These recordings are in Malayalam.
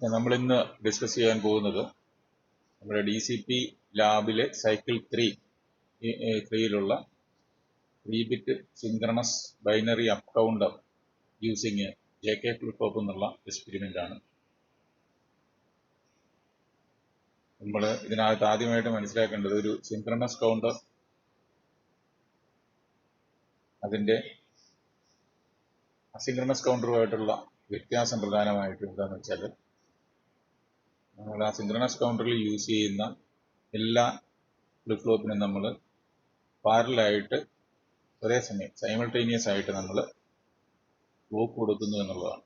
ഓക്കെ, നമ്മൾ ഇന്ന് ഡിസ്കസ് ചെയ്യാൻ പോകുന്നത് നമ്മുടെ DCP ലാബിലെ സൈക്കിൾ 3യിലുള്ള 3-ബിറ്റ് synchronous binary up counter using JK flip flop എന്നുള്ള എക്സ്പെരിമെന്റ് ആണ്. നമ്മൾ ഇതിനകത്ത് ആദ്യമായിട്ട് മനസ്സിലാക്കേണ്ടത് ഒരു സിൻക്രണസ് കൗണ്ടർ അതിന്റെ അസിൻക്രണസ് കൗണ്ടറുമായിട്ടുള്ള വ്യത്യാസം പ്രധാനമായിട്ടും എന്താണെന്ന് വെച്ചാൽ, നമ്മൾ ആ സിൻക്രണസ് കൗണ്ടറിൽ യൂസ് ചെയ്യുന്ന എല്ലാ ഫ്ലിപ്പ് ഫ്ലോപ്പിനും നമ്മൾ പാരലായിട്ട് ഒരേ സമയം സൈമൾട്ടേനിയസ് ആയിട്ട് നമ്മൾ ക്ലോക്ക് കൊടുക്കുന്നു എന്നുള്ളതാണ്.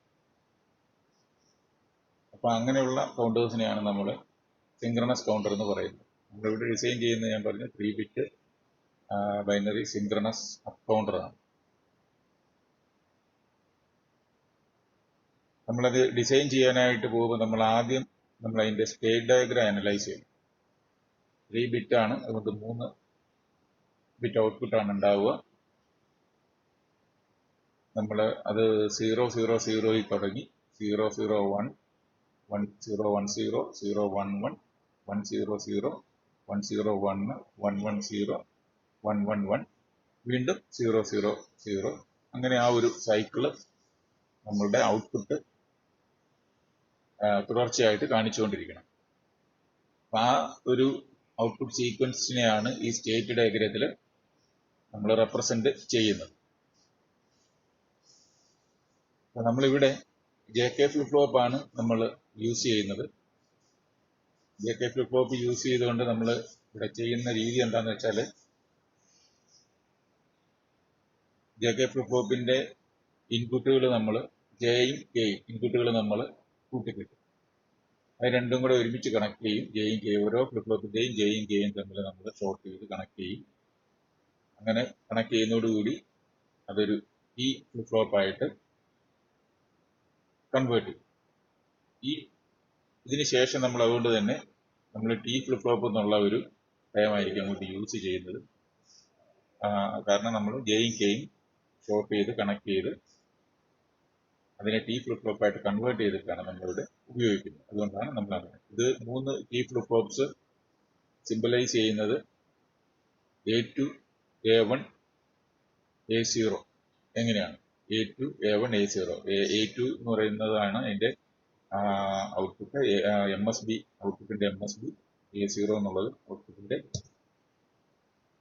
അപ്പോൾ അങ്ങനെയുള്ള കൗണ്ടേഴ്സിനെയാണ് നമ്മൾ സിൻക്രണസ് കൗണ്ടർ എന്ന് പറയുന്നത്. നമ്മളിവിടെ ഡിസൈൻ ചെയ്യുന്നത് ഞാൻ പറഞ്ഞു 3-ബിറ്റ് ബൈനറി സിൻക്രണസ് അപ്പ് കൗണ്ടറാണ്. നമ്മളത് ഡിസൈൻ ചെയ്യാനായിട്ട് പോകുമ്പോൾ നമ്മൾ ആദ്യം അതിന്റെ സ്റ്റേറ്റ് ഡയഗ്രാം അനലൈസ് ചെയ്യും. 3-ബിറ്റ് ആണ്, അതുകൊണ്ട് 3 ബിറ്റ് ഔട്ട്പുട്ടാണ് ഉണ്ടാവുക. നമ്മൾ അത് 000 തുടങ്ങി 001 1010 011 100 101 110 111 വീണ്ടും 000 അങ്ങനെ ആ ഒരു സൈക്കിള് നമ്മളുടെ ഔട്ട്പുട്ട് തുടർച്ചയായിട്ട് കാണിച്ചുകൊണ്ടിരിക്കണം. അപ്പൊ ആ ഒരു ഔട്ട്പുട്ട് സീക്വൻസിനെയാണ് ഈ സ്റ്റേറ്റ് ഡയഗ്രത്തിൽ നമ്മൾ റെപ്രസെന്റ് ചെയ്യുന്നത്. അപ്പൊ നമ്മളിവിടെ JK ഫ്ലിപ്പ് ഫ്ലോപ്പ് ആണ് നമ്മൾ യൂസ് ചെയ്യുന്നത്. JK ഫ്ലിപ്പ് ഫ്ലോപ്പ് യൂസ് ചെയ്തുകൊണ്ട് നമ്മൾ ഇവിടെ ചെയ്യുന്ന രീതി എന്താന്ന് വെച്ചാൽ, JK ഫ്ലിപ്പ് ഫ്ലോപ്പിന്റെ ഇൻപുട്ടുകൾ നമ്മൾ ജെയും കെയും ഇൻപുട്ടുകൾ നമ്മൾ കൂട്ടിക്കിട്ടും. അത് രണ്ടും കൂടെ ഒരുമിച്ച് കണക്ട് ചെയ്യും. ജെയും കെയും ഓരോ ഫ്ലിപ്പ് ഫ്ലോപ്പിന്റെയും ജെയും കെയും തമ്മിൽ നമ്മൾ ഷോർട്ട് ചെയ്ത് കണക്ട് ചെയ്യും. അങ്ങനെ കണക്ട് ചെയ്യുന്നതോടുകൂടി അതൊരു ഈ ഫ്ലിപ്പ് ഫ്ലോപ്പ് ആയിട്ട് കൺവേർട്ട് ചെയ്യും. ഇതിന് ശേഷം നമ്മൾ അതുകൊണ്ട് തന്നെ നമ്മൾ T ഫ്ലിപ്പ് ഫ്ലോപ്പ് എന്നുള്ള ഒരു ടൈമായിരിക്കും അങ്ങോട്ട് യൂസ് ചെയ്യുന്നത്. കാരണം നമ്മൾ ജെയും കെയും ഷോർട്ട് ചെയ്ത് കണക്ട് ചെയ്ത് അതിനെ T ഫ്ലിപ്പ് ഫ്ലോപ്പ് ആയിട്ട് കൺവേർട്ട് ചെയ്തിട്ടാണ് നമ്മളിവിടെ ഉപയോഗിക്കുന്നത്. അതുകൊണ്ടാണ് നമ്മൾ അങ്ങനെ ഇത് 3 T ഫ്ലിപ്പ് ഫ്ലോപ്സ് സിംബലൈസ് ചെയ്യുന്നത് A2 A1 A0 എങ്ങനെയാണ്? A2 A1 A0. A2 എന്ന് പറയുന്നതാണ് അതിന്റെ ഔട്ട്പുട്ട്, MSB ഔട്ട്പുട്ടിന്റെ MSB, A0 എന്നുള്ളത് ഔട്ട്പുട്ടിന്റെ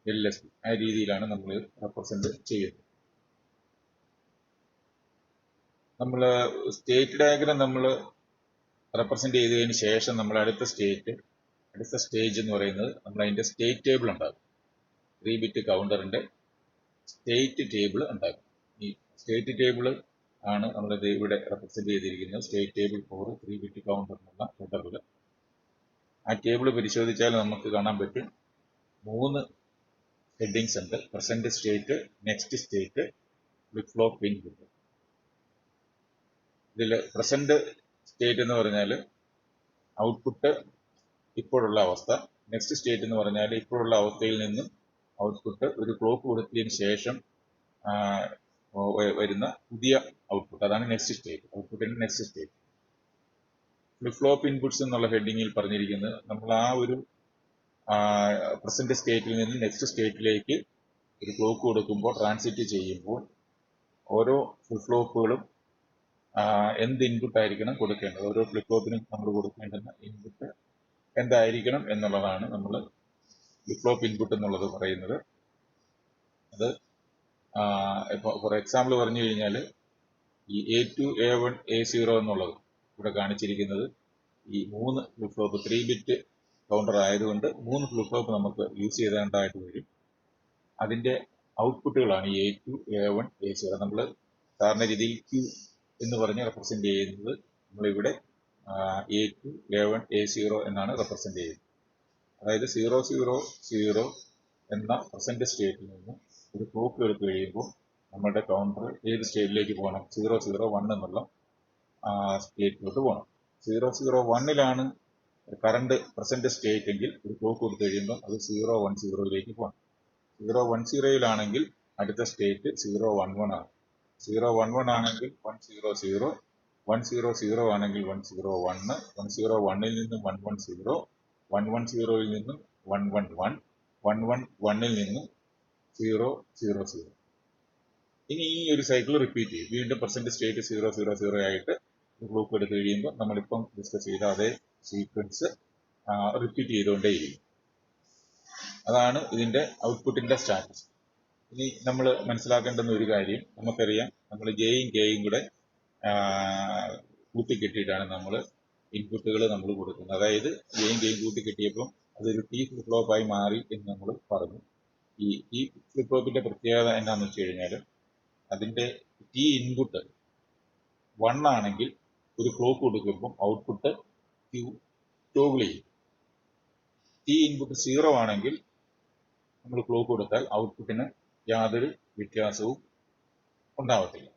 LSB. ആ രീതിയിലാണ് നമ്മൾ റെപ്രസെന്റ് ചെയ്യുന്നത്. നമ്മൾ സ്റ്റേറ്റ് ഡയഗ്രാം നമ്മൾ റെപ്രസെന്റ് ചെയ്തതിന് ശേഷം നമ്മൾ അടുത്ത സ്റ്റേജ് എന്ന് പറയുന്നത് നമ്മൾ അതിന്റെ സ്റ്റേറ്റ് ടേബിൾ ഉണ്ടാകും. 3-ബിറ്റ് കൗണ്ടറിന്റെ സ്റ്റേറ്റ് ടേബിൾ ഉണ്ടാകും. ഈ സ്റ്റേറ്റ് ടേബിൾ ആണ് നമ്മളിത് ഇവിടെ റെപ്രസെന്റ് ചെയ്തിരിക്കുന്നത്. സ്റ്റേറ്റ് ടേബിൾ ഫോർ 3-ബിറ്റ് കൗണ്ടർ എന്നുള്ള ഹെഡറിൽ ആ ടേബിൾ പരിശോധിച്ചാൽ നമുക്ക് കാണാൻ പറ്റും 3 ഹെഡിങ്സ് ഉണ്ട്: present state, next state, flip flop input. ഇതിൽ പ്രസന്റ് സ്റ്റേറ്റ് എന്ന് പറഞ്ഞാൽ ഔട്ട്പുട്ട് ഇപ്പോഴുള്ള അവസ്ഥ, നെക്സ്റ്റ് സ്റ്റേറ്റ് എന്ന് പറഞ്ഞാൽ ഇപ്പോഴുള്ള അവസ്ഥയിൽ നിന്നും ഔട്ട്പുട്ട് ഒരു ക്ലോക്ക് കൊടുത്തതിന് ശേഷം വരുന്ന പുതിയ ഔട്ട്പുട്ട്, അതാണ് നെക്സ്റ്റ് സ്റ്റേറ്റ്. ഔട്ട്പുട്ടിന്റെ next state. Flip flop inputs എന്നുള്ള ഹെഡിങ്ങിൽ പറഞ്ഞിരിക്കുന്നത് നമ്മൾ ആ ഒരു പ്രസന്റ് സ്റ്റേറ്റിൽ നിന്ന് നെക്സ്റ്റ് സ്റ്റേറ്റിലേക്ക് ഒരു ക്ലോക്ക് കൊടുക്കുമ്പോൾ, ട്രാൻസിറ്റ് ചെയ്യുമ്പോൾ ഓരോ ഫ്ലിപ്പ് ഫ്ലോപ്പുകളും എന്ത് ഇൻപുട്ട് ആയിരിക്കണം കൊടുക്കേണ്ടത്, ഓരോ ഫ്ലിപ്പ് ഫ്ലോപ്പിനും നമ്മൾ കൊടുക്കേണ്ടുന്ന ഇൻപുട്ട് എന്തായിരിക്കണം എന്നുള്ളതാണ് നമ്മൾ ഫ്ലിപ്പ് ഫ്ലോപ്പ് ഇൻപുട്ട് എന്നുള്ളത് പറയുന്നത്. അത് ഇപ്പോൾ ഫോർ എക്സാമ്പിൾ പറഞ്ഞു കഴിഞ്ഞാൽ ഈ A2 A1 A0 എന്നുള്ളത് ഇവിടെ കാണിച്ചിരിക്കുന്നത് ഈ 3 ഫ്ലിപ്പ് ഫ്ലോപ്പ് 3-ബിറ്റ് കൗണ്ടർ ആയതുകൊണ്ട് 3 ഫ്ലിപ്പ് ഫ്ലോപ്പ് നമുക്ക് യൂസ് ചെയ്തേണ്ടതായിട്ട് വരും. അതിന്റെ ഔട്ട്പുട്ടുകളാണ് ഈ A2 A1 A0. നമ്മൾ സാധാരണ രീതിയിൽ Q എന്ന് പറഞ്ഞ് റെപ്രസെന്റ് ചെയ്യുന്നത് നമ്മളിവിടെ A2 A1 A0 എന്നാണ് റെപ്രസെന്റ് ചെയ്യുന്നത്. അതായത് 000 എന്ന പ്രസന്റ് സ്റ്റേറ്റിൽ നിന്ന് ഒരു ക്ലോക്ക് എടുത്തു കഴിയുമ്പോൾ നമ്മുടെ കൗണ്ടർ ഏത് സ്റ്റേറ്റിലേക്ക് പോകണം? 001 എന്നുള്ള സ്റ്റേറ്റിലോട്ട് പോകണം. 001ലാണ് കറണ്ട് പ്രസന്റ് സ്റ്റേറ്റ് എങ്കിൽ ഒരു ക്ലോക്ക് കൊടുത്തു കഴിയുമ്പോൾ അത് 010ലേക്ക് പോകണം. 010ലാണെങ്കിൽ അടുത്ത സ്റ്റേറ്റ് 011 ആണ്. 011 ആണെങ്കിൽ 100, 100 ആണെങ്കിൽ 101, 101ൽ നിന്നും 110, 110ൽ നിന്നും 111, 111ൽ നിന്നും 000. ഇനി ഈ ഒരു സൈക്കിൾ റിപ്പീറ്റ് ചെയ്യും. വീണ്ടും പ്രസന്റ് സ്റ്റേറ്റ് 000 ആയിട്ട് ബ്ലോക്ക് എടുത്ത് കഴിയുമ്പോൾ നമ്മളിപ്പം ഡിസ്കസ് ചെയ്ത അതേ സീക്വൻസ് റിപ്പീറ്റ് ചെയ്തുകൊണ്ടേയിരിക്കും. അതാണ് ഇതിന്റെ ഔട്ട്പുട്ടിന്റെ സ്റ്റാറ്റസ്. ഇനി നമ്മൾ മനസ്സിലാക്കേണ്ടുന്ന ഒരു കാര്യം, നമുക്കറിയാം നമ്മൾ ജെയും കെയും കൂടെ കൂട്ടിക്കെട്ടിയിട്ടാണ് നമ്മൾ ഇൻപുട്ടുകൾ നമ്മൾ കൊടുക്കുന്നത്. അതായത് ജെയും കെയും കൂട്ടിക്കെട്ടിയപ്പോൾ അതൊരു ടി ഫ്ലിപ്പ് ഫ്ലോപ്പായി മാറി എന്ന് നമ്മൾ പറഞ്ഞു. ഈ ഫ്ലിപ്പ് ഫ്ലോപ്പിന്റെ പ്രത്യേകത എന്താണെന്ന് വെച്ച് കഴിഞ്ഞാൽ അതിന്റെ ടി ഇൻപുട്ട് 1 ആണെങ്കിൽ ഒരു ക്ലോക്ക് കൊടുക്കുമ്പോൾ ഔട്ട്പുട്ട് ടോഗിൾ ചെയ്യും. ടി ഇൻപുട്ട് 0 ആണെങ്കിൽ നമ്മൾ ക്ലോക്ക് കൊടുത്താൽ ഔട്ട്പുട്ടിന് യാതൊരു വ്യത്യാസവും ഉണ്ടാവത്തില്ല.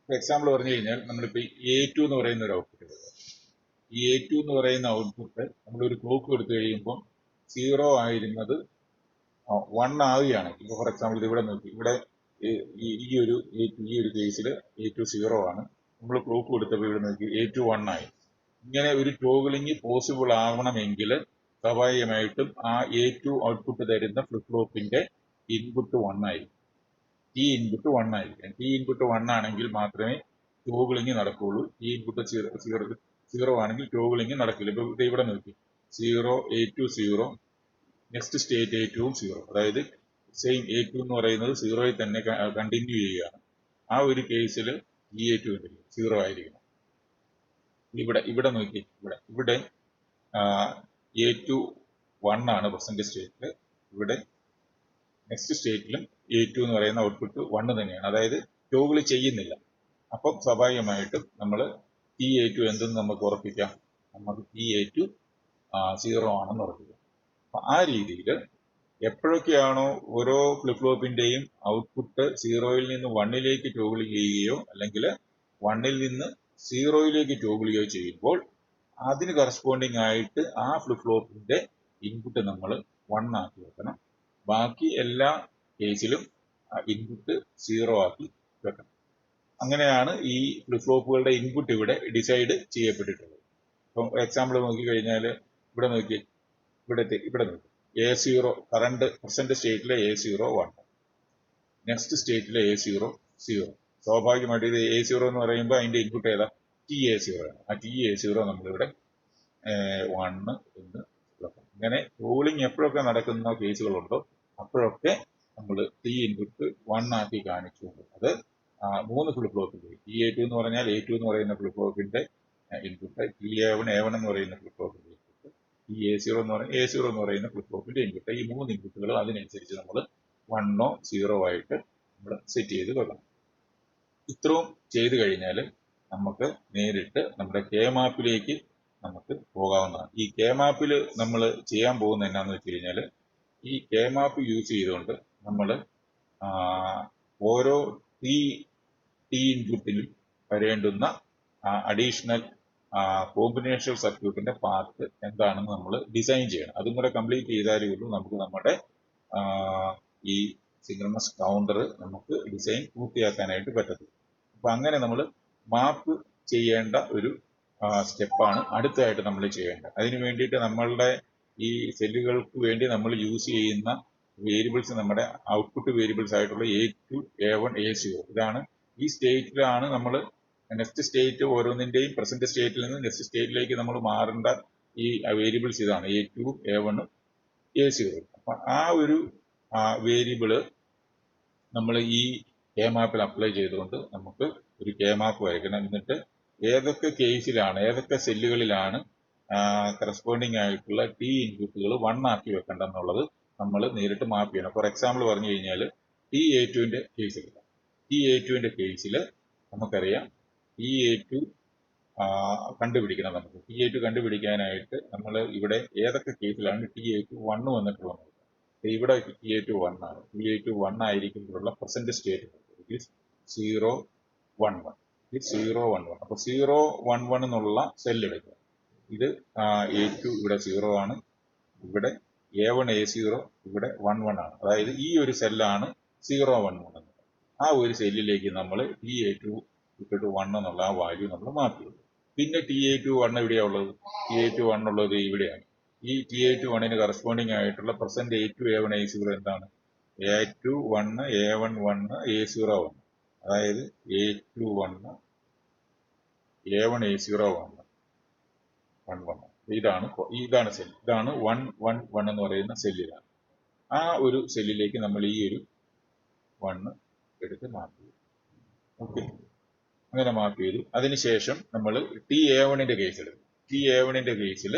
എക്സാമ്പിൾ പറഞ്ഞു കഴിഞ്ഞാൽ നമ്മളിപ്പോൾ A2 എന്ന് പറയുന്ന ഒരു ഔട്ട്പുട്ട് എടുക്കുക. ഈ A2 എന്ന് പറയുന്ന ഔട്ട്പുട്ട് നമ്മളൊരു ക്ലോക്ക് കൊടുത്തു കഴിയുമ്പോൾ 0 ആയിരുന്നത് 1 ആവുകയാണെങ്കിൽ, ഇപ്പോൾ ഫോർ എക്സാമ്പിൾ ഇവിടെ നോക്കി, ഇവിടെ ഈ ഒരു കേസിൽ A2 0 ആണ്. നമ്മൾ ക്ലോക്ക് കൊടുത്തപ്പോൾ ഇവിടെ നോക്കി A2 1 ആയി. ഇങ്ങനെ ഒരു ടോഗിളിംഗ് പോസിബിൾ ആവണമെങ്കിൽ സ്വാഭാവികമായിട്ടും ആ A2 ഔട്ട്പുട്ട് തരുന്ന ഫ്ലിപ്പ് ഫ്ലോപ്പിന്റെ ഇൻപുട്ട് 1 ആയിരിക്കും. ടി ഇൻപുട്ട് 1 ആയിരിക്കും. ടി ഇൻപുട്ട് 1 ആണെങ്കിൽ മാത്രമേ ടോഗിളിംഗ് നടക്കുകയുള്ളൂ. ടി ഇൻപുട്ട് 0 ആണെങ്കിൽ ടോഗിളിംഗ് നടക്കില്ല. ഇപ്പൊ ഇവിടെ നോക്കി 0 A2 0, നെക്സ്റ്റ് സ്റ്റേറ്റ് A2 0. അതായത് സെയിം A2 എന്ന് പറയുന്നത് 0യിൽ തന്നെ കണ്ടിന്യൂ ചെയ്യുകയാണ്. ആ ഒരു കേസിൽ A2 0 ആയിരിക്കണം. ഇവിടെ നോക്കി, ഇവിടെ A2 1 ആണ് പ്രസന്റ് സ്റ്റേറ്റിൽ. ഇവിടെ നെക്സ്റ്റ് സ്റ്റേറ്റിലും A2 എന്ന് പറയുന്ന ഔട്ട്പുട്ട് 1 തന്നെയാണ്. അതായത് ടോഗിൾ ചെയ്യുന്നില്ല. അപ്പം സ്വാഭാവികമായിട്ടും നമ്മൾ A2 എന്തെന്ന് നമുക്ക് ഉറപ്പിക്കാം, നമുക്ക് A2 0 ആണെന്ന് ഉറപ്പിക്കാം. അപ്പൊ ആ രീതിയിൽ എപ്പോഴൊക്കെയാണോ ഓരോ ഫ്ലിപ്പ് ഫ്ലോപ്പിന്റെയും ഔട്ട്പുട്ട് 0യിൽ നിന്ന് 1ലേക്ക് ടോഗിൾ ചെയ്യുകയോ അല്ലെങ്കിൽ 1ൽ നിന്ന് 0യിലേക്ക് ടോഗിൾ ചെയ്യുകയോ ചെയ്യുമ്പോൾ അതിന് കറസ്പോണ്ടിങ് ആയിട്ട് ആ ഫ്ലിപ്പ് ഫ്ലോപ്പിന്റെ ഇൻപുട്ട് നമ്മൾ 1 ആക്കി വെക്കണം. ബാക്കി എല്ലാ കേസിലും ഇൻപുട്ട് 0 ആക്കി വെക്കണം. അങ്ങനെയാണ് ഈ ഫ്ലിപ്പ് ഫ്ലോപ്പുകളുടെ ഇൻപുട്ട് ഇവിടെ ഡിസൈഡ് ചെയ്യപ്പെട്ടിട്ടുള്ളത്. ഇപ്പം എക്സാമ്പിൾ നോക്കി കഴിഞ്ഞാൽ ഇവിടെ നോക്കി, ഇവിടെ നോക്കി A0 കറണ്ട് പ്രസന്റ് സ്റ്റേറ്റിലെ A0 1, നെക്സ്റ്റ് സ്റ്റേറ്റിലെ A0 0. സ്വാഭാവികമായിട്ട് ഇത് A0 എന്ന് പറയുമ്പോൾ അതിന്റെ ഇൻപുട്ട് ഏതാ, TA0 ആണ്. ആ TA0 നമ്മളിവിടെ 1 എന്ന് വെക്കണം. ഇങ്ങനെ റൂളിംഗ് എപ്പോഴൊക്കെ നടക്കുന്ന കേസുകളുണ്ടോ അപ്പോഴൊക്കെ നമ്മൾ ടി ഇൻപുട്ട് 1 ആക്കി കാണിച്ചുകൊണ്ട് അത് 3 ഫ്ലിപ്പ് ഫ്ലോപ്പിന്റെ A2 എന്ന് പറഞ്ഞാൽ A2 എന്ന് പറയുന്ന ഫ്ലിപ്പ് ഫ്ലോപ്പിന്റെ ഇൻപുട്ട്, A1 എന്ന് പറയുന്ന ഫ്ലിപ്പ് ഫ്ലോപ്പിന്റെ ഇൻപുട്ട്, A0 എന്ന് പറയുന്ന ഫ്ലിപ്പ് ഫ്ലോപ്പിന്റെ ഇൻപുട്ട്, ഈ 3 ഇൻപുട്ടുകൾ അതിനനുസരിച്ച് നമ്മൾ 1 0 ആയിട്ട് നമ്മൾ സെറ്റ് ചെയ്ത് വെക്കണം. ഇത്രയും ചെയ്ത് കഴിഞ്ഞാൽ നമുക്ക് നേരിട്ട് നമ്മുടെ കെ മാപ്പിലേക്ക് നമുക്ക് പോകാവുന്നതാണ്. ഈ കെ മാപ്പിൽ നമ്മൾ ചെയ്യാൻ പോകുന്ന എന്നാന്ന് വെച്ച് കഴിഞ്ഞാൽ ഈ കെ മാപ്പ് യൂസ് ചെയ്തുകൊണ്ട് നമ്മൾ ഓരോ ടി ഇൻപുട്ടിലും വരേണ്ടുന്ന അഡീഷണൽ കോമ്പിനേഷണൽ സർക്യൂട്ടിന്റെ പാർട്ട് എന്താണെന്ന് നമ്മൾ ഡിസൈൻ ചെയ്യണം. അതും കൂടെ കംപ്ലീറ്റ് ചെയ്താലേ ഉള്ളൂ നമുക്ക് നമ്മുടെ ഈ സിൻക്രണസ് കൗണ്ടർ നമുക്ക് ഡിസൈൻ പൂർത്തിയാക്കാനായിട്ട് പറ്റത്തുള്ളൂ. അപ്പൊ അങ്ങനെ നമ്മൾ മാപ്പ് ചെയ്യേണ്ട ഒരു സ്റ്റെപ്പാണ് അടുത്തതായിട്ട് നമ്മൾ ചെയ്യേണ്ടത്. അതിന് വേണ്ടിയിട്ട് നമ്മളുടെ ഈ സെല്ലുകൾക്ക് വേണ്ടി നമ്മൾ യൂസ് ചെയ്യുന്ന വേരിയബിൾസ് നമ്മുടെ ഔട്ട്പുട്ട് വേരിയബിൾസ് ആയിട്ടുള്ള A2, A1, A0 ഇതാണ്. ഈ സ്റ്റേറ്റിലാണ് നമ്മൾ നെക്സ്റ്റ് സ്റ്റേറ്റ് ഓരോന്നിന്റെയും പ്രസന്റ് സ്റ്റേറ്റിൽ നിന്ന് നെക്സ്റ്റ് സ്റ്റേറ്റിലേക്ക് നമ്മൾ മാറേണ്ട ഈ വേരിയബിൾസ് ഇതാണ് A2, A1, A0. അപ്പൊ ആ ഒരു വേരിയബിള് നമ്മൾ ഈ കെ മാപ്പിൽ അപ്ലൈ ചെയ്തുകൊണ്ട് നമുക്ക് ഒരു കെ മാപ്പ് വരയ്ക്കണം. എന്നിട്ട് ഏതൊക്കെ കേസിലാണ് ഏതൊക്കെ സെല്ലുകളിലാണ് കറസ്പോണ്ടിങ് ആയിട്ടുള്ള ടി ഇൻപുട്ടുകൾ 1 ആക്കി വെക്കേണ്ടെന്നുള്ളത് നമ്മൾ നേരിട്ട് മാപ്പ് ചെയ്യണം. ഫോർ എക്സാമ്പിൾ പറഞ്ഞു കഴിഞ്ഞാൽ A2ന്റെ കേസിൽ നമുക്കറിയാം A2 കണ്ടുപിടിക്കണം. നമുക്ക് A2 കണ്ടുപിടിക്കാനായിട്ട് നമ്മൾ ഇവിടെ ഏതൊക്കെ കേസിലാണ് A2 1 വന്നിട്ടുള്ളത്. ഇവിടെ A2 1 ആണ്. A2 1 ആയിരിക്കുമ്പോഴുള്ള present state 0 1 1. 0 1 1. അപ്പൊ 0 1 1 എന്നുള്ള സെൽ എടുക്കുക. ഇത് A2 ഇവിടെ 0 ആണ്, ഇവിടെ A1 A0 ഇവിടെ 1 1 ആണ്. അതായത് ഈ ഒരു സെല്ലാണ് 0 1 1 എന്നത്. ആ ഒരു സെല്ലിലേക്ക് നമ്മൾ A2 1 എന്നുള്ള ആ വാല്യൂ നമ്മൾ മാർക്ക് ചെയ്തു. പിന്നെ TA21 എവിടെയാണ് ഉള്ളത്? TA21 ഉള്ളത് ഇവിടെയാണ്. ഈ TA21 കറസ്പോണ്ടിങ് ആയിട്ടുള്ള പ്രസന്റ് A2 A1 A0 എന്താണ്? A21 A11 A01, അതായത് A21 A1 A01 11. ഇതാണ് സെൽ. ഇതാണ് 111 എന്ന് പറയുന്ന സെല്ലിലാണ്. ആ ഒരു സെല്ലിലേക്ക് നമ്മൾ ഈ ഒരു 1 എടുത്ത് മാർക്ക് ചെയ്യും. ഓക്കെ, അങ്ങനെ മാർക്ക് ചെയ്തു. അതിനുശേഷം നമ്മൾ TA1 കേസ് എടുക്കും. TA1 കേസിൽ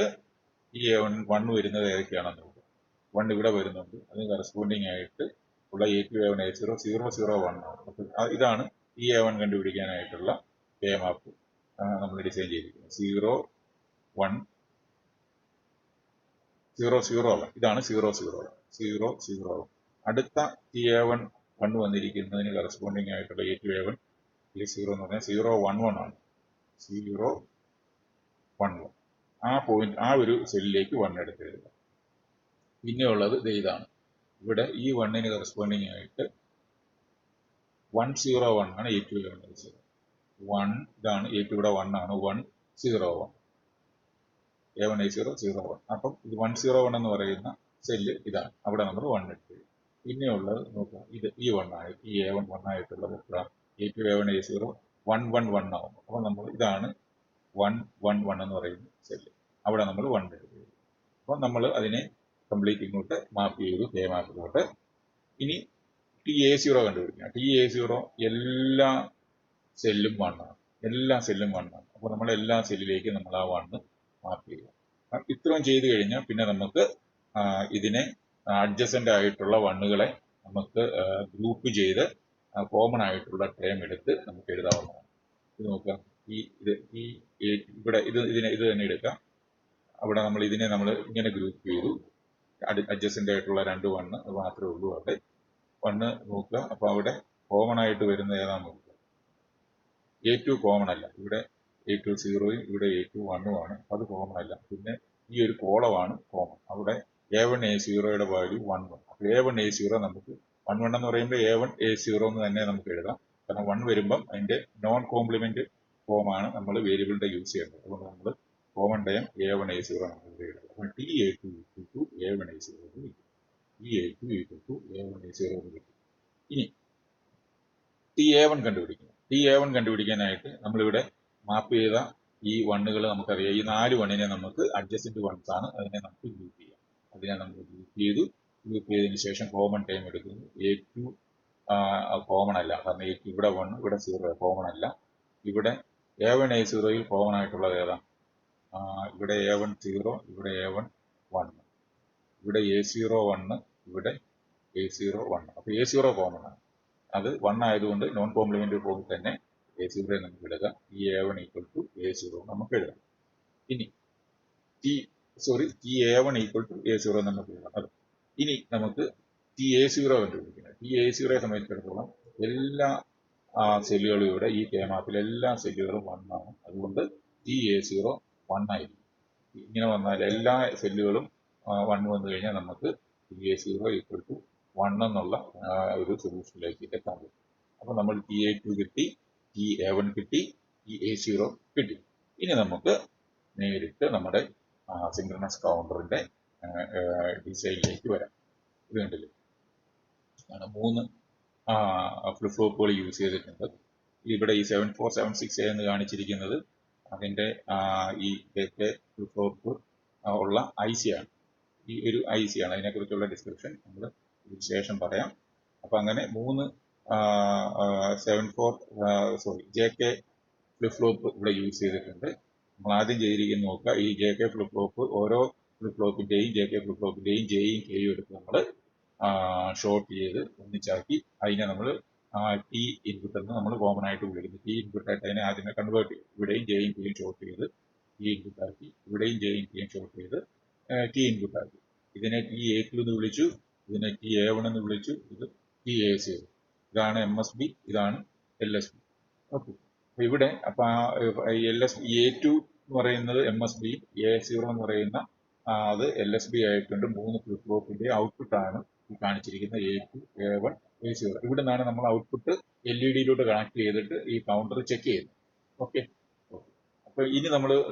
ഈ A1 വരുന്നത് ഏതൊക്കെയാണെന്ന് നോക്കുക. 1 ഇവിടെ വരുന്നുണ്ട്. അതിന് കറസ്പോണ്ടിങ് ആയിട്ട് ഉള്ള A2 A1 A0 001 ആണ്. അപ്പോൾ ഇതാണ് ഈ A1 കണ്ടുപിടിക്കാനായിട്ടുള്ള കെ മാപ്പ് നമ്മൾ ഡിസൈൻ ചെയ്തിരിക്കുന്നത്. 0 1 ഇതാണ് 001. അടുത്ത TA1 വന്നിരിക്കുന്നതിന് കറസ്പോണ്ടിങ് ആയിട്ടുള്ള A2 A1 A0 എന്ന് പറഞ്ഞാൽ 011 ആണ്. 011 ആ പോയിന്റ്, ആ ഒരു സെല്ലിലേക്ക് 1 എടുത്ത് എഴുതുക. പിന്നെ ഉള്ളത് ഇതാണ്. ഇവിടെ ഈ 1 കറസ്പോണ്ടിങ് ആയിട്ട് 101 ആണ് A2 A1 A0. 1 ഇതാണ് A2 ഇവിടെ 1 ആണ്. 101 A1 A0 01. അപ്പം ഇത് 101 എന്ന് പറയുന്ന സെല്ല് ഇതാണ്. അവിടെ നമ്മൾ 1 എടുത്ത്. പിന്നെയുള്ളത് നോക്കുക, ഇത് ഈ 1 ആയി, ഈ A1 1 ആയിട്ടുള്ളത് A2 A1 A0 111 ആവും. അപ്പോൾ നമ്മൾ ഇതാണ് 111 എന്ന് പറയുന്ന സെല്ല്. അവിടെ നമ്മൾ 1 എടുത്ത്. അപ്പം നമ്മൾ അതിനെ കംപ്ലീറ്റ് ഇങ്ങോട്ട് മാപ്പ് ചെയ്തു, കെ മാപ്പിലോട്ട്. ഇനി TA0 കണ്ടുപിടിക്കണം. TA0 എല്ലാ സെല്ലും 1 ആണ്. അപ്പോൾ നമ്മൾ എല്ലാ സെല്ലിലേക്കും നമ്മൾ ആ 1 മാർക്ക് ചെയ്യുക. ഇത്രയും ചെയ്തു കഴിഞ്ഞാൽ പിന്നെ നമുക്ക് ഇതിനെ അഡ്ജസന്റ് ആയിട്ടുള്ള 1കളെ നമുക്ക് ഗ്രൂപ്പ് ചെയ്ത് കോമൺ ആയിട്ടുള്ള ടേം എടുത്ത് നമുക്ക് എഴുതാവുന്നതാണ്. ഇത് നോക്കുക, ഇവിടെ ഇത് തന്നെ എടുക്കാം. അവിടെ നമ്മൾ ഇതിനെ ഇങ്ങനെ ഗ്രൂപ്പ് ചെയ്തു. അഡ്ജസന്റ് ആയിട്ടുള്ള 2 1 അത് മാത്രമേ ഉള്ളൂ. അവിടെ 1 നോക്കുക. അപ്പൊ അവിടെ കോമൺ ആയിട്ട് വരുന്ന ഏതാണെന്ന് നോക്കുക. A2 കോമൺ അല്ല. ഇവിടെ A2 0യും ഇവിടെ A2 1ഉം ആണ്. അത് കോമൺ അല്ല. പിന്നെ ഈ ഒരു കോളമാണ് കോമൺ. അവിടെ A1 A0യുടെ വാല്യൂ 1 അപ്പോൾ A1 A0 നമുക്ക് 11 എന്ന് പറയുമ്പോൾ A1 A0 എന്ന് തന്നെ നമുക്ക് എഴുതാം. കാരണം 1 വരുമ്പം അതിന്റെ നോൺ കോംപ്ലിമെന്റ് ഫോമാണ് നമ്മൾ വേരിയബിളിന്റെ യൂസ് ചെയ്യേണ്ടത്. അതുകൊണ്ട് നമ്മൾ കോമൺ ടൈം A1 A0 നമുക്ക് എഴുതാം. അപ്പോൾ TA2 A1 A0 TA2 A1 A0 കിട്ടും. ഇനി TA1 കണ്ടുപിടിക്കണം. TA1 കണ്ടുപിടിക്കാനായിട്ട് നമ്മളിവിടെ മാപ്പ് ചെയ്ത ഈ 1കൾ നമുക്കറിയാം. ഈ 4 1നെ നമുക്ക് അഡ്ജസന്റ് 1s ആണ്. അതിനെ നമുക്ക് ഗ്രൂപ്പ് ചെയ്യാം. അതിനെ നമ്മൾ ഗ്രൂപ്പ് ചെയ്തതിന് ശേഷം കോമൺ ടൈം എടുക്കുന്നു. A2 കോമൺ അല്ല. കാരണം A2 ഇവിടെ 1 ഇവിടെ 0 കോമൺ അല്ല. ഇവിടെ A1 A0യിൽ കോമൺ ആയിട്ടുള്ളത് ഏതാ? ഇവിടെ A1 0 ഇവിടെ A1 1 ഇവിടെ A0 1 ഇവിടെ A0 1. അപ്പൊ A0 കോമൺ ആണ്. അത് 1 ആയതുകൊണ്ട് നോൺ കോംപ്ലിമെന്ററി ഫോമിൽ തന്നെ A0 നമുക്ക് എഴുതാം. ഈ A1 A0 നമുക്ക് എഴുതാം. ഇനി TA1 A0 നമുക്ക് എഴുതാം. ഇനി നമുക്ക് TA0 കണ്ടുപിടിക്കണം. TA0യെ സംബന്ധിച്ചിടത്തോളം എല്ലാ സെല്ലുകളും ഇവിടെ ഈ കെ മാപ്പിൽ എല്ലാ സെല്ലുകളും 1 ആണ്. അതുകൊണ്ട് TA0 1 ആയിരിക്കും. ഇങ്ങനെ വന്നാൽ എല്ലാ സെല്ലുകളും 1 വന്നു കഴിഞ്ഞാൽ നമുക്ക് TA0 1 എന്നുള്ള ഒരു സൊല്യൂഷനിലേക്ക് എത്താൻ പറ്റും. അപ്പൊ നമ്മൾ TA2 കിട്ടി, TA1 കിട്ടി, TA0 കിട്ടി. ഇനി നമുക്ക് നേരിട്ട് നമ്മുടെ സിൻക്രണസ് കൗണ്ടറിന്റെ ഡിസൈനിലേക്ക് വരാം. ഇത് കണ്ടില്ലേ, 3 ഫ്ലിപ്പ് ഫ്ലോപ്പുകൾ യൂസ് ചെയ്തിട്ടുണ്ട്. ഇവിടെ ഈ 7476A എന്ന് കാണിച്ചിരിക്കുന്നത് അതിന്റെ ഈ ഫ്ലിപ്പ് ഫ്ലോപ്പ് ഉള്ള IC ആണ്. ഈ ഒരു IC ആണ്. അതിനെക്കുറിച്ചുള്ള ഡിസ്ക്രിപ്ഷൻ നമ്മൾ ഇതിന് ശേഷം പറയാം. അപ്പൊ അങ്ങനെ 3 JK ഫ്ലിപ്പ് ഫ്ലോപ്പ് ഇവിടെ യൂസ് ചെയ്തിട്ടുണ്ട്. നമ്മൾ ആദ്യം ചെയ്തിരിക്കുന്നത് നോക്കുക. ഈ JK ഫ്ലിപ്പ് ഫ്ലോപ്പ് ഓരോ ഫ്ലിപ്പ് ഫ്ലോപ്പിന്റെയും JK ഫ്ലിപ്പ് ഫ്ലോപ്പിന്റെയും Jയും Kയും എടുത്ത് നമ്മൾ ഷോർട്ട് ചെയ്ത് ഒന്നിച്ചാക്കി അതിനെ നമ്മൾ T ഇൻപുട്ട് എന്ന് നമ്മൾ കോമൺ ആയിട്ട് വിളിക്കുന്നു. T ഇൻപുട്ട് ആയിട്ട് അതിനെ ആദ്യമേ കൺവേർട്ട് ചെയ്യും. ഇവിടെയും Jയും Kയും ഷോർട്ട് ചെയ്ത് T ഇൻപുട്ട് ആക്കി, ഇവിടെയും Jയും Kയും ഷോർട്ട് ചെയ്ത് T ഇൻപുട്ട് ആക്കി. ഇതിനെ TA2 എന്ന് വിളിച്ചു, ഇതിനെ TA1 എന്ന് വിളിച്ചു, ഇത് TA0. ഇതാണ് MSB, ഇതാണ് LSB. ഓക്കെ, അപ്പൊ ഇവിടെ അപ്പൊ A2 എന്ന് പറയുന്നത് MSB, A0 എന്ന് പറയുന്ന അത് LSB ആയിട്ടുണ്ട്. 3 ഫ്ലിപ്പ് ഫ്ലോപ്പിന്റെ ഔട്ട്പുട്ട് ആണ് ഈ കാണിച്ചിരിക്കുന്ന A2, A1, A0. ഇവിടെ നിന്നാണ് നമ്മൾ ഔട്ട്പുട്ട് LED-യിലോട്ട് കണക്ട് ചെയ്തിട്ട് ഈ കൗണ്ടർ ചെക്ക് ചെയ്യുന്നത്. ഓക്കെ. അപ്പൊ ഇനി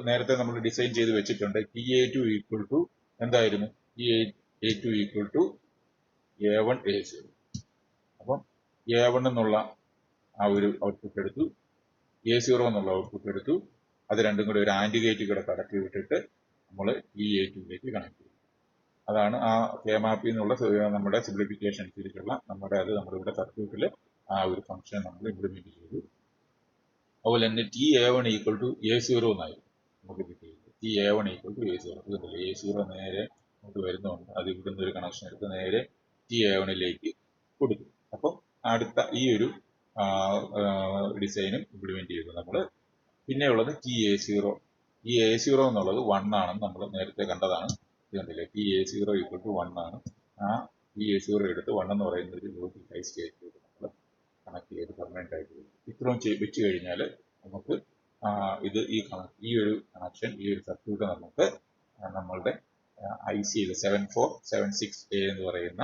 നേരത്തെ നമ്മൾ ഡിസൈൻ ചെയ്ത് വെച്ചിട്ടുണ്ട് TA2 ഈക്വൽ ടു എന്തായിരുന്നു? TA2 equal to A1, A0. അപ്പം A1 എന്നുള്ള ആ ഒരു ഔട്ട്പുട്ട് എടുത്തു, A0 എന്നുള്ള ഔട്ട്പുട്ട് എടുത്തു, അത് രണ്ടും കൂടെ ഒരു ആൻഡ് ഗേറ്റ് കൂടെ കടത്തി വിട്ടിട്ട് നമ്മൾ ഈ A2ലേക്ക് കണക്ട് ചെയ്യും. അതാണ് ആ K-മാപ്പിൽ നിന്നുള്ള നമ്മുടെ സിംപ്ലിഫിക്കേഷൻ അനുസരിച്ചുള്ള നമ്മുടെ ഇവിടെ സർക്യൂട്ടിൽ ആ ഒരു ഫംഗ്ഷൻ നമ്മൾ ഇംപ്ലിമെന്റ് ചെയ്തു. അതുപോലെ തന്നെ TA1 ഈക്വൽ ടു A0 എന്നായി നമുക്ക് കിട്ടിയത്. TA1 equal to A0. ഇതല്ലേ A0 നേരെ നമുക്ക് വരുന്നുണ്ട്, അത് ഇവിടുന്ന് ഒരു കണക്ഷൻ എടുത്ത് നേരെ TA1ലേക്ക് കൊടുത്തു. അപ്പം അടുത്ത ഈ ഒരു ഡിസൈനും ഇംപ്ലിമെന്റ് ചെയ്തു നമ്മൾ. പിന്നെയുള്ളത് TA0. ഈ A0 എന്നുള്ളത് 1 ആണെന്ന് നമ്മൾ നേരത്തെ കണ്ടതാണ്. ഇതുണ്ടല്ലേ, TA0 ഈക്വൽ ടു 1 ആണ്. ആ TA0 എടുത്ത് 1 എന്ന് പറയുന്ന ഒരു ലോജിക് ഹൈ സ്റ്റേറ്റിലേക്ക് നമ്മൾ കണക്ട് ചെയ്ത് പെർമനന്റ് ആയിട്ട് ഇത്രയും വെച്ച് കഴിഞ്ഞാൽ നമുക്ക് ഈ ഒരു കണക്ഷൻ, ഈ ഒരു സർക്യൂട്ട് നമുക്ക് നമ്മളുടെ IC-യിൽ 7476A എന്ന് പറയുന്ന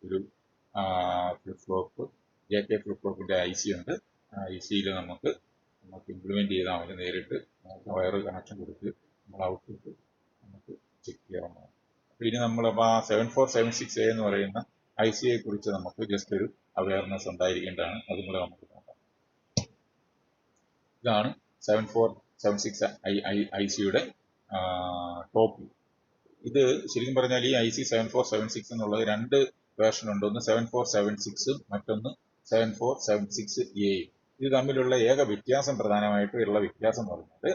ഒരു ഫ്ലിപ്പ് ഫ്ലോപ്പ്, JK ഫ്ലിപ്പ് ഫ്ലോപ്പിന്റെ IC ഉണ്ട്. IC-യിൽ നമുക്ക് ഇംപ്ലിമെന്റ് ചെയ്താൽ മതി. നേരിട്ട് നമുക്ക് വയർ കണക്ഷൻ കൊടുത്ത് നമ്മൾ ഔട്ട്പുട്ട് നമുക്ക് ചെക്ക് ചെയ്യാവുന്നതാണ്. അപ്പൊ ഇനി നമ്മളപ്പോൾ ആ 7476A എന്ന് പറയുന്ന IC-യെ കുറിച്ച് നമുക്ക് ജസ്റ്റ് ഒരു അവയർനെസ് ഉണ്ടായിരിക്കേണ്ടതാണ്. അതും കൂടെ നമുക്ക് നോക്കാം. ഇതാണ് 7476 IC-യുടെ ടോപ്പ്. ഇത് ശരിക്കും പറഞ്ഞാൽ ഈ IC 7476 എന്നുള്ളത് രണ്ട് വേർഷൻ ഉണ്ട്. ഒന്ന് 7476 മറ്റൊന്ന് 7476A. ഇത് തമ്മിലുള്ള ഏക വ്യത്യാസം, പ്രധാനമായിട്ടുള്ള വ്യത്യാസം എന്ന് പറയുന്നത്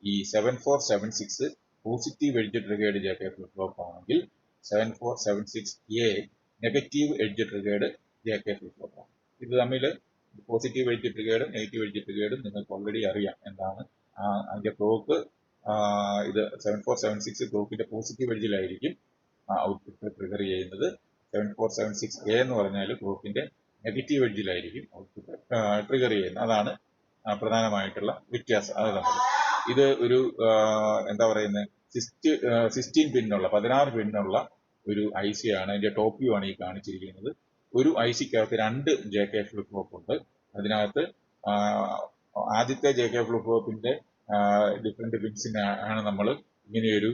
ഈ 7476 positive edge triggered JK flip flop ആണെങ്കിൽ 7476A negative edge triggered JK flip flop ആണ്. ഇത് തമ്മിൽ പോസിറ്റീവ് എഡ്ജ് ട്രിഗേർഡും നെഗറ്റീവ് എഡ്ജ് ട്രിഗേർഡും നിങ്ങൾക്ക് ഓൾറെഡി അറിയാം എന്താണ്. അതിന്റെ ക്ലോക്ക് ഇത് 7476 ക്ലോക്കിന്റെ പോസിറ്റീവ് എഡ്ജിലായിരിക്കും ഔട്ട്പുട്ട് ട്രിഗർ ചെയ്യുന്നത്. 7476A എന്ന് പറഞ്ഞാൽ ക്ലോക്കിന്റെ നെഗറ്റീവ് എഡ്ജിലായിരിക്കും ഔട്ട്പുട്ട് ട്രിഗർ ചെയ്യുന്നത്. അതാണ് പ്രധാനമായിട്ടുള്ള വ്യത്യാസം. അത് തമ്മിൽ ഇത് ഒരു എന്താ പറയുന്നത് 16 പിന്നുള്ള 16 പിന്നുള്ള ഒരു IC ആണ്. അതിന്റെ ടോപ്പ് വ്യൂ ആണ് ഈ കാണിച്ചിരിക്കുന്നത്. ഒരു IC-ക്കകത്ത് 2 JK ഫ്ലിപ്പ് ഫ്ലോപ്പ് ഉണ്ട്. അതിനകത്ത് ആദ്യത്തെ JK ഫ്ലിപ്പ് ഫ്ലോപ്പിന്റെ ഡിഫറെന്റ് പിൻസിനാണ് നമ്മൾ ഇങ്ങനെയൊരു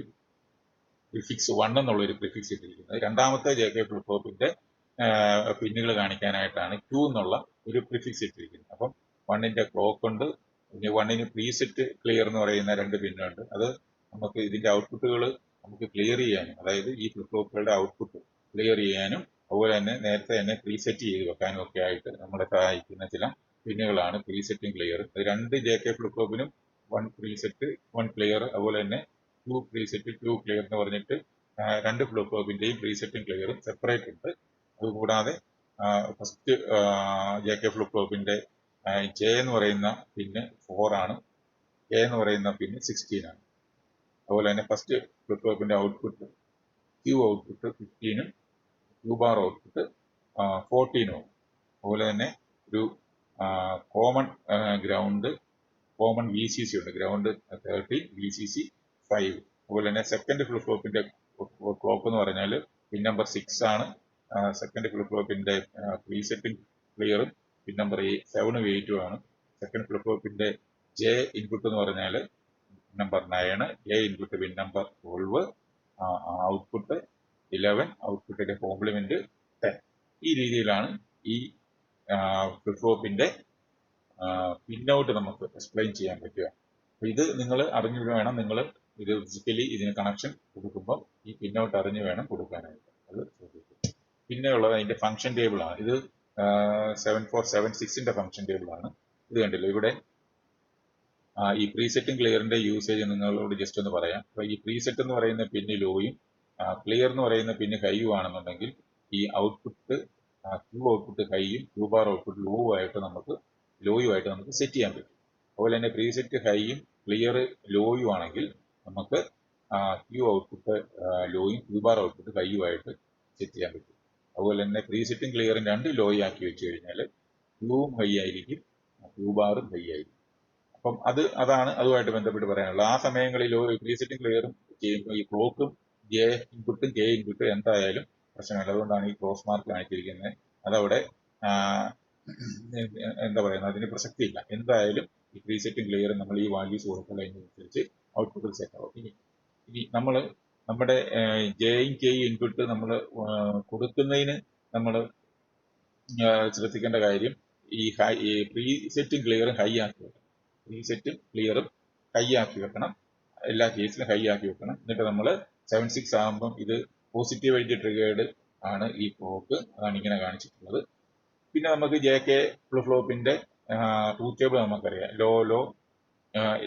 പ്രിഫിക്സ് 1 എന്നുള്ള ഒരു പ്രിഫിക്സ് ഇട്ടിരിക്കുന്നത്. രണ്ടാമത്തെ JK ഫ്ലിപ്പ് ഫ്ലോപ്പിന്റെ പിന്നുകൾ കാണിക്കാനായിട്ടാണ് Q എന്നുള്ള ഒരു പ്രിഫിക്സ് ഇട്ടിരിക്കുന്നത്. അപ്പം 1ന്റെ ക്ലോക്ക് ഉണ്ട്, പിന്നെ 1ന് പ്രീസെറ്റ് ക്ലിയർ എന്ന് പറയുന്ന 2 പിന്നുണ്ട്. അത് നമുക്ക് ഇതിന്റെ ഔട്ട്പുട്ടുകൾ നമുക്ക് ക്ലിയർ ചെയ്യാനും, അതായത് ഈ ഫ്ലിപ്പ് ഫ്ലോപ്പുകളുടെ ഔട്ട്പുട്ട് ക്ലിയർ ചെയ്യാനും അതുപോലെ തന്നെ നേരത്തെ തന്നെ പ്രീസെറ്റ് ചെയ്ത് വെക്കാനും ഒക്കെ ആയിട്ട് നമ്മളെ സഹായിക്കുന്ന ചില പിന്നുകളാണ് പ്രീസെറ്റും ക്ലിയർ. അത് 2 JK ഫ്ലിപ്പ് ഫ്ലോപ്പിനും 1 പ്രീസെറ്റ് 1 ക്ലിയർ, അതുപോലെ തന്നെ 2 പ്രീസെറ്റ് 2 ക്ലിയർ എന്ന് പറഞ്ഞിട്ട് 2 ഫ്ലിപ്പ് ഫ്ലോപ്പിന്റെയും പ്രീസെറ്റും ക്ലിയറും സെപ്പറേറ്റ് ഉണ്ട്. അതുകൂടാതെ ഫസ്റ്റ് JK ഫ്ലിപ്പ് ഫ്ലോപ്പിന്റെ J എന്ന് പറയുന്ന പിന്ന് 4 ആണ്, K എന്ന് പറയുന്ന പിന്ന് 16 ആണ്. അതുപോലെ തന്നെ ഫസ്റ്റ് ഫ്ലിപ്പ് ഫ്ലോപ്പിന്റെ ഔട്ട്പുട്ട് Q ഔട്ട്പുട്ട് 15ഉം Q ബാർ ഔട്ട്പുട്ട് 14ഉം. അതുപോലെ തന്നെ ഒരു കോമൺ ഗ്രൗണ്ട്, കോമൺ VCC ഉണ്ട്, ഗ്രൗണ്ട് 30, VCC 5. അതുപോലെ തന്നെ സെക്കൻഡ് ഫ്ലിപ്പ് ഫ്ലോപ്പിന്റെ ക്ലോക്ക് എന്ന് പറഞ്ഞാൽ പിൻ നമ്പർ 6 ആണ്. സെക്കൻഡ് ഫ്ലിപ്പ് ഫ്ലോപ്പിന്റെ പ്രീസെറ്റും ക്ലിയറും പിൻ നമ്പർ 7ഉം 8ഉം ആണ്. സെക്കൻഡ് ഫ്ലിപ്പ് ഫ്ലോപ്പിന്റെ J ഇൻപുട്ട് എന്ന് പറഞ്ഞാൽ number 9, A input pin number 12, output 11, ഔട്ട്പുട്ടിന്റെ കോംപ്ലിമെന്റ് 10. ഈ രീതിയിലാണ് ഈ ഫ്ലിപ്പ് ഫ്ലോപ്പിന്റെ പിന്നൗട്ട് നമുക്ക് എക്സ്പ്ലെയിൻ ചെയ്യാൻ പറ്റുക. അപ്പൊ ഇത് നിങ്ങൾ അറിഞ്ഞു വേണം, നിങ്ങൾ ഇത് ഫിസിക്കലി ഇതിന് കണക്ഷൻ കൊടുക്കുമ്പോൾ ഈ പിന്നൗട്ട് അറിഞ്ഞു വേണം കൊടുക്കാനായിട്ട്. അത് ശ്രദ്ധിക്കുക. പിന്നെ ഉള്ളത് അതിന്റെ ഫംഗ്ഷൻ ടേബിൾ ആണ്. ഇത് 7476ന്റെ ഫംഗ്ഷൻ ടേബിൾ ആണ്. ഇത് കണ്ടില്ലോ ഇവിടെ ഈ പ്രീസെറ്റും ക്ലിയറിന്റെ യൂസേജ് നിങ്ങളോട് ജസ്റ്റ് ഒന്ന് പറയാം. അപ്പൊ ഈ പ്രീസെറ്റ് എന്ന് പറയുന്ന പിന്ന് ലോയും ക്ലിയർ എന്ന് പറയുന്ന പിന്ന് ഹൈയും ആണെന്നുണ്ടെങ്കിൽ ഈ ഔട്ട്പുട്ട് Q ഔട്ട്പുട്ട് ഹൈയും Q ബാർ ഔട്ട്പുട്ട് ലോയുമായിട്ട് നമുക്ക് സെറ്റ് ചെയ്യാൻ പറ്റും. അതുപോലെ തന്നെ പ്രീസെറ്റ് ഹൈയും ക്ലിയർ ലോയും ആണെങ്കിൽ നമുക്ക് Q ഔട്ട്പുട്ട് ലോയും Q ബാർ ഔട്ട്പുട്ട് ഹൈയുമായിട്ട് സെറ്റ് ചെയ്യാൻ പറ്റും. അതുപോലെ തന്നെ പ്രീസെറ്റും ക്ലിയറും 2 ലോയി ആക്കി വെച്ച് കഴിഞ്ഞാൽ Qവും ഹൈ ആയിരിക്കും, Q ബാറും ഹൈ ആയിരിക്കും. അപ്പം അതാണ് അതുമായിട്ട് ബന്ധപ്പെട്ട് പറയാനുള്ളത്. ആ സമയങ്ങളിൽ പ്രീസെറ്റും ക്ലിയറും ചെയ്യുമ്പോൾ ഈ ക്ലോക്കും എ ഇൻപുട്ടും കെ ഇൻപുട്ടും എന്തായാലും പ്രശ്നമില്ല. അതുകൊണ്ടാണ് ഈ ക്രോസ് മാർക്ക് കാണിച്ചിരിക്കുന്നത്. അതവിടെ എന്താ പറയുന്നത്, അതിന് പ്രസക്തിയില്ല. എന്തായാലും ഈ പ്രീസെറ്റും ക്ലിയറും നമ്മൾ ഈ വാല്യൂസ് കൊടുക്കുന്നതിനനുസരിച്ച് ഔട്ട്പുട്ടിൽ സെറ്റ് ആവും. ഇനി നമ്മൾ നമ്മുടെ ജെയും കെയും ഇൻപുട്ട് നമ്മൾ കൊടുക്കുന്നതിന് നമ്മൾ ശ്രദ്ധിക്കേണ്ട കാര്യം ഈ പ്രീസെറ്റും ക്ലിയറും ഹൈ ആക്കി വെക്കണം. പ്രീസെറ്റും ക്ലിയറും ഹൈ ആക്കി വെക്കണം. എല്ലാ കേസിലും ഹൈ ആക്കി വെക്കണം. എന്നിട്ട് നമ്മൾ 7.6 ആകുമ്പം ഇത് പോസിറ്റീവ് ആയിട്ട് ട്രിഗേർഡ് ആണ് ഈ ക്ലോക്ക്. അതാണ് ഇങ്ങനെ കാണിച്ചിട്ടുള്ളത്. പിന്നെ നമുക്ക് ജെ കെ ഫ്ലിപ്പ് ഫ്ലോപ്പിന്റെ ട്രൂത്ത് ടേബിൾ നമുക്കറിയാം. ലോ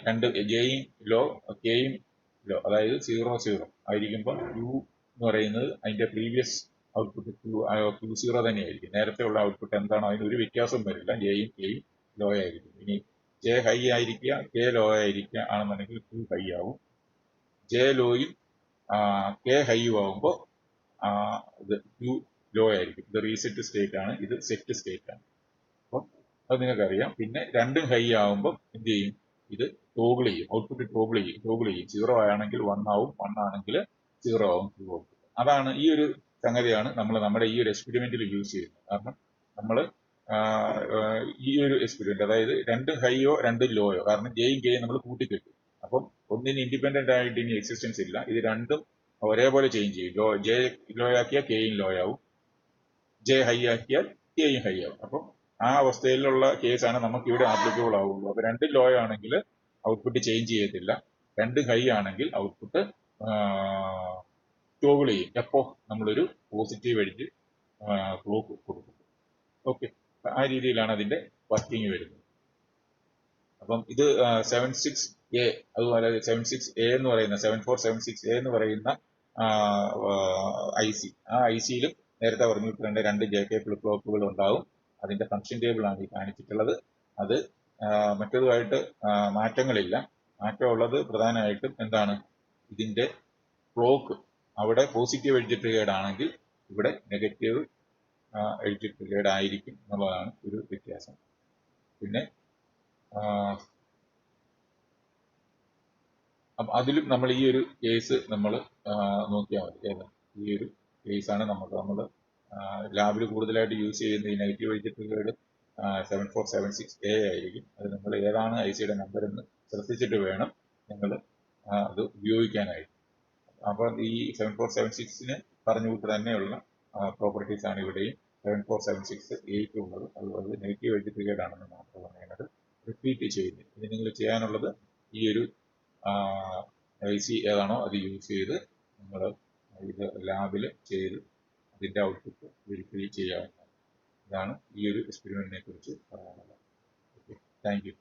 രണ്ട് ജെയും ലോ കെയും ലോ, അതായത് 0 ആയിരിക്കുമ്പോൾ യു എന്ന് പറയുന്നത് അതിന്റെ പ്രീവിയസ് ഔട്ട്പുട്ട് Q0 തന്നെയായിരിക്കും. നേരത്തെ ഉള്ള ഔട്ട്പുട്ട് എന്താണോ അതിന് ഒരു വ്യത്യാസവും വരില്ല. ജെയും കെയും ലോ ആയിരിക്കും. ഇനി ജെ ഹൈ ആയിരിക്കുക കെ ലോ ആയിരിക്കുക ആണെന്നുണ്ടെങ്കിൽ Q ഹൈ ആവും. ജെ ലോയും കെ ഹൈയും ആവുമ്പോൾ ഇത് Q ലോ ആയിരിക്കും. ഇത് റീസെറ്റ് സ്റ്റേറ്റ് ആണ്, ഇത് സെറ്റ് സ്റ്റേറ്റ് ആണ്. അപ്പം അത് നിങ്ങൾക്കറിയാം. പിന്നെ രണ്ടും ഹൈ ആവുമ്പോൾ എന്ത് ചെയ്യും, ഇത് ടോഗിൾ ചെയ്യും, ഔട്ട്പുട്ട് ടോഗിൾ ചെയ്യും. 0 ആണെങ്കിൽ 1 ആവും, 1 ആണെങ്കിൽ 0 ആവും. അതാണ് ഈ ഒരു സംഗതിയാണ് നമ്മൾ നമ്മുടെ ഈ ഒരു എക്സ്പെരിമെന്റിൽ യൂസ് ചെയ്യുന്നത്. കാരണം നമ്മൾ ഈ ഒരു എക്സ്പെരിമെന്റ്, അതായത് രണ്ടും ഹൈയോ രണ്ടും ലോയോ, കാരണം ജെയും കെയും നമ്മൾ കൂട്ടിക്കെട്ടും. അപ്പം ഒന്നിന് ഇൻഡിപെൻഡന്റ് ആയിട്ട് ഇനി എക്സിസ്റ്റൻസ് ഇല്ല. ഇത് രണ്ടും ഒരേപോലെ ചേഞ്ച് ചെയ്യും. ജെ ലോ ആക്കിയാൽ കെയും ലോ ആവും, ജെ ഹൈ ആക്കിയാൽ കെയും ഹൈ ആവും. അപ്പം ആ അവസ്ഥയിലുള്ള കേസാണ് നമുക്ക് ഇവിടെ ആപ്ലിക്കബിൾ ആവുള്ളൂ. അപ്പൊ രണ്ടും ലോ ആണെങ്കിൽ ഔട്ട്പുട്ട് ചേഞ്ച് ചെയ്യത്തില്ല. രണ്ടും ഹൈ ആണെങ്കിൽ ഔട്ട്പുട്ട് ടോഗിൾ ചെയ്യും. എപ്പോ നമ്മളൊരു പോസിറ്റീവ് എഡ്ജ് ക്ലോക്ക് കൊടുക്കും. ഓക്കെ, ആ രീതിയിലാണ് അതിന്റെ വർക്കിംഗ് വരുന്നത്. അപ്പം ഇത് 76A, അതുപോലെ 76A എന്ന് പറയുന്ന 7476A എന്ന് പറയുന്ന IC, ആ IC-യിലും നേരത്തെ പറഞ്ഞിട്ടുണ്ട് രണ്ട് JK ഫ്ലിപ്പ് ഫ്ലോപ്പുകൾ ഉണ്ടാവും. അതിന്റെ ഫംഗ്ഷൻ ടേബിൾ ആണ് ഈ കാണിച്ചിട്ടുള്ളത്. അത് മറ്റേതുമായിട്ട് മാറ്റങ്ങളില്ല. മാറ്റമുള്ളത് പ്രധാനമായിട്ടും എന്താണ്, ഇതിന്റെ ക്ലോക്ക് അവിടെ പോസിറ്റീവ് എഡ്ജ് ട്രിഗേർഡ് ആണെങ്കിൽ ഇവിടെ നെഗറ്റീവ് എഡ്ജ് ട്രിഗേർഡ് ആയിരിക്കും എന്നുള്ളതാണ് ഒരു വ്യത്യാസം. പിന്നെ അതിലും നമ്മൾ ഈ ഒരു കേസ് നമ്മൾ നോക്കിയാൽ മതി. ഈ ഒരു കേസാണ് നമ്മൾ ലാബിൽ കൂടുതലായിട്ട് യൂസ് ചെയ്യുന്ന ഈ നെഗറ്റീവ് എഡ്ജ് ട്രിഗേർഡ് 7476A ആയിരിക്കും. അത് നിങ്ങൾ ഏതാണ് IC-യുടെ നമ്പർ എന്ന് ശ്രദ്ധിച്ചിട്ട് വേണം നിങ്ങൾ അത് ഉപയോഗിക്കാനായിട്ട്. അപ്പോൾ ഈ 7476-ന് പറഞ്ഞു കൂട്ട് തന്നെയുള്ള പ്രോപ്പർട്ടീസ് ആണ് ഇവിടെയും 7476A ഉള്ളത്. അതുപോലെ നെഗറ്റീവ് എഡ്ജ് ട്രിഗേർഡ് ആണെന്ന് മാത്രമാണ് ഞാനത് റിപ്പീറ്റ് ചെയ്യുന്നത്. ഇനി നിങ്ങൾ ചെയ്യാനുള്ളത് ഈ ഒരു IC ഏതാണോ അത് യൂസ് ചെയ്ത് നിങ്ങൾ ഇത് ലാബിൽ ചെയ്ത് അതിന്റെ ഔട്ട്പുട്ട് വെരിഫൈ ചെയ്യാവുന്നതാണ്. ഇതാണ് ഈ ഒരു എക്സ്പെരിമെന്റിനെ കുറിച്ച് പറയാനുള്ളത്. Okay, thank you.